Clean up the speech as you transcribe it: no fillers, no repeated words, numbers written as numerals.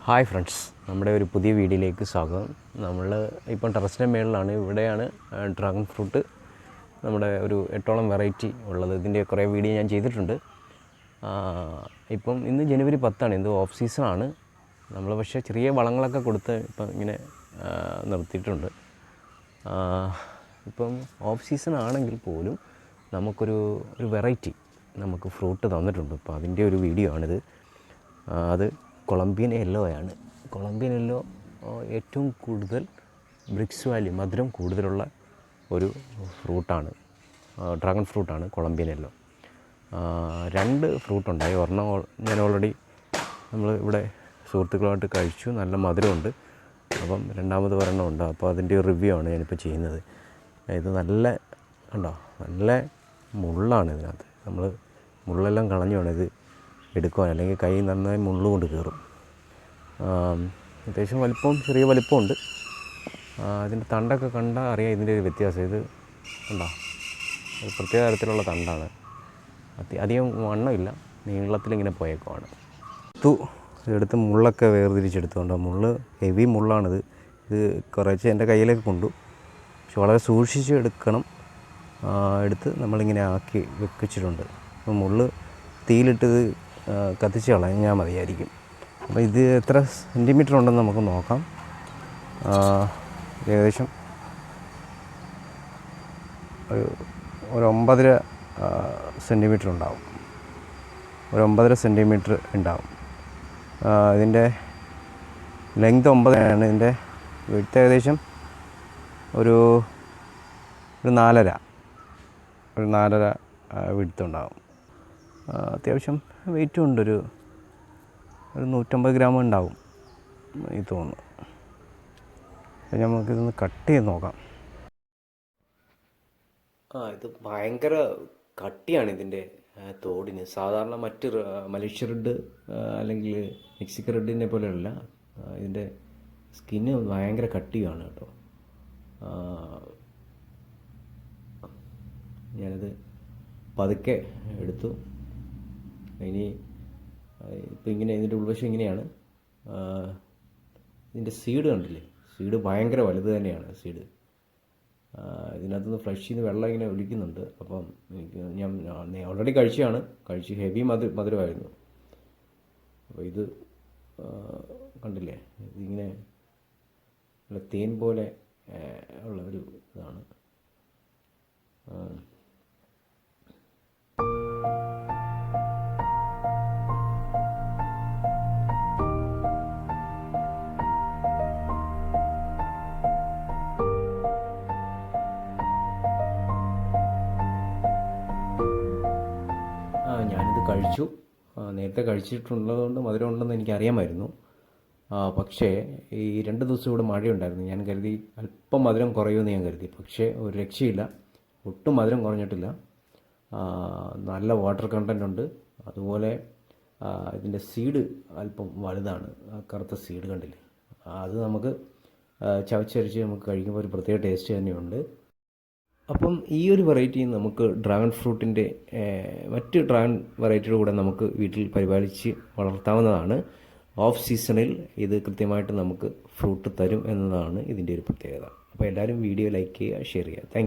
Hi friends, നമ്മുടെ ഒരു പുതിയ വീഡിയോയിലേക്ക് സ്വാഗതം. നമ്മൾ ഇപ്പം ടെറസിൻ്റെ മേളിലാണ്. ഇവിടെയാണ് ഡ്രാഗൺ ഫ്രൂട്ട് നമ്മുടെ ഒരു 8ഓളം വെറൈറ്റി ഉള്ളത്. ഇതിൻ്റെ കുറേ വീഡിയോ ഞാൻ ചെയ്തിട്ടുണ്ട്. ഇപ്പം ഇന്ന് ജനുവരി 10 ഇത് ഓഫ് സീസണാണ്. നമ്മൾ പക്ഷേ ചെറിയ വളങ്ങളൊക്കെ കൊടുത്ത് ഇപ്പം ഇങ്ങനെ നിർത്തിയിട്ടുണ്ട്. ഇപ്പം ഓഫ് സീസൺ ആണെങ്കിൽ പോലും നമുക്കൊരു വെറൈറ്റി നമുക്ക് ഫ്രൂട്ട് തന്നിട്ടുണ്ട്. അപ്പോൾ അതിൻ്റെ ഒരു വീഡിയോ ആണിത്. അത് കൊളംബിയൻ യെല്ലോ ആണ്. കൊളംബിയൻ യെല്ലോ ഏറ്റവും കൂടുതൽ ബ്രിക്സ് വാല്യൂ, മധുരം കൂടുതലുള്ള ഒരു ഫ്രൂട്ടാണ്, ഡ്രാഗൺ ഫ്രൂട്ടാണ് കൊളംബിയൻ യെല്ലോ. 2 ഫ്രൂട്ടുണ്ടായി. ഒരെണ്ണം ഞാൻ ഓൾറെഡി നമ്മൾ ഇവിടെ സുഹൃത്തുക്കളുമായിട്ട് കഴിച്ചു. നല്ല മധുരമുണ്ട്. അപ്പം രണ്ടാമത് ഒരെണ്ണം ഉണ്ട്. അപ്പോൾ അതിൻ്റെ റിവ്യൂ ആണ് ഞാനിപ്പോൾ ചെയ്യുന്നത്. ഇത് നല്ല മുള്ളാണ് ഇതിനകത്ത്. നമ്മൾ മുള്ളെല്ലാം കളഞ്ഞു വേണം ഇത് എടുക്കുവാൻ, അല്ലെങ്കിൽ കൈ നന്നായി മുള്ളു കൊണ്ട് കയറും. അത്യാവശ്യം ചെറിയ വലിപ്പമുണ്ട്. ഇതിൻ്റെ തണ്ടൊക്കെ കണ്ടാൽ അറിയാം ഇതിൻ്റെ ഒരു വ്യത്യാസം. ഇത് ഒരു പ്രത്യേക തരത്തിലുള്ള തണ്ടാണ്. അധികം വണ്ണമില്ല, നീളത്തിലിങ്ങനെ പോയേക്കുവാണ്. ഇതെടുത്ത് മുള്ളൊക്കെ വേർതിരിച്ചെടുത്തുകൊണ്ട്, മുള്ള് ഹെവി മുള്ളാണിത്. ഇത് കുറച്ച് എൻ്റെ കയ്യിലേക്ക് കൊണ്ടു, പക്ഷെ വളരെ സൂക്ഷിച്ച് എടുക്കണം. എടുത്ത് നമ്മളിങ്ങനെ ആക്കി വെച്ചിട്ടുണ്ട്. അപ്പോൾ മുള്ള് തീയിലിട്ട് കത്തിച്ച് കളഞ്ഞാൽ മതിയായിരിക്കും. അപ്പോൾ ഇത് എത്ര സെൻറ്റിമീറ്റർ ഉണ്ടെന്ന് നമുക്ക് നോക്കാം. ഏകദേശം ഒരു 9.5 സെൻറ്റിമീറ്റർ ഉണ്ടാവും. ഒരു 9.5 സെൻറ്റിമീറ്റർ ഉണ്ടാവും. ഇതിൻ്റെ ലെങ്ത് 9 ആണ്. ഇതിൻ്റെ വിഡ്ത്ത് ഏകദേശം ഒരു 4.5 വിഡ്ത്ത് ഉണ്ടാവും. അത്യാവശ്യം വെയിറ്റും ഉണ്ട്. ഒരു 150 ഗ്രാം ഉണ്ടാവും ഈ തോന്നുന്നു. അപ്പോൾ നമുക്കിതൊന്ന് കട്ട് ചെയ്ത് നോക്കാം. ഇത് ഭയങ്കര കട്ടിയാണ് ഇതിൻ്റെ തോടിന്. സാധാരണ മറ്റ് മലേഷ്യ റെഡ് അല്ലെങ്കിൽ മെക്സിക്കൻ റെഡിനെ പോലെയല്ല. ഇതിൻ്റെ സ്കിന്ന് ഭയങ്കര കട്ടിയാണ് കേട്ടോ. ഞാനത് പതുക്കെ എടുത്തു. ഇനി ഇപ്പം ഇങ്ങനെ ഇതിൻ്റെ ഉൾവശം ഇങ്ങനെയാണ്. ഇതിൻ്റെ സീഡ് കണ്ടില്ലേ? സീഡ് ഭയങ്കര വലുത് തന്നെയാണ് സീഡ്. ഇതിനകത്തുനിന്ന് ഫ്ലഷിൽ നിന്ന് വെള്ളം ഇങ്ങനെ ഒലിക്കുന്നുണ്ട്. അപ്പം ഞാൻ ഓൾറെഡി കഴിച്ച് ഹെവി മധുരമായിരുന്നു. അപ്പോൾ ഇത് കണ്ടില്ലേ? ഇതിങ്ങനെ നല്ല തേൻ പോലെ ഉള്ള ഒരു ഇതാണ്. ഞാനിത് കഴിച്ചു. നേരത്തെ കഴിച്ചിട്ടുള്ളതുകൊണ്ട് മധുരം ഉണ്ടെന്ന് എനിക്കറിയാമായിരുന്നു. പക്ഷേ ഈ 2 ദിവസം ഇവിടെ മഴയുണ്ടായിരുന്നു. ഞാൻ കരുതി അല്പം മധുരം കുറയുമെന്ന് ഞാൻ കരുതി. പക്ഷേ ഒരു രക്ഷയില്ല, ഒട്ടും മധുരം കുറഞ്ഞിട്ടില്ല. നല്ല വാട്ടർ കണ്ടൻ്റ് ഉണ്ട്. അതുപോലെ ഇതിൻ്റെ സീഡ് അല്പം വലുതാണ്. കറുത്ത സീഡ് കണ്ടില്ലേ? അത് നമുക്ക് ചവച്ചരിച്ച് നമുക്ക് കഴിക്കുമ്പോൾ ഒരു പ്രത്യേക ടേസ്റ്റ് തന്നെയുണ്ട്. അപ്പം ഈ ഒരു വെറൈറ്റി നമുക്ക് ഡ്രാഗൺ ഫ്രൂട്ടിൻ്റെ മറ്റ് ഡ്രാഗൺ വെറൈറ്റിയുടെ കൂടെ നമുക്ക് വീട്ടിൽ പരിപാലിച്ച് വളർത്താവുന്നതാണ്. ഓഫ് സീസണിൽ ഇത് കൃത്യമായിട്ട് നമുക്ക് ഫ്രൂട്ട് തരും എന്നതാണ് ഇതിൻ്റെ ഒരു പ്രത്യേകത. അപ്പോൾ എല്ലാവരും വീഡിയോ ലൈക്ക് ചെയ്യുക, ഷെയർ ചെയ്യുക. താങ്ക്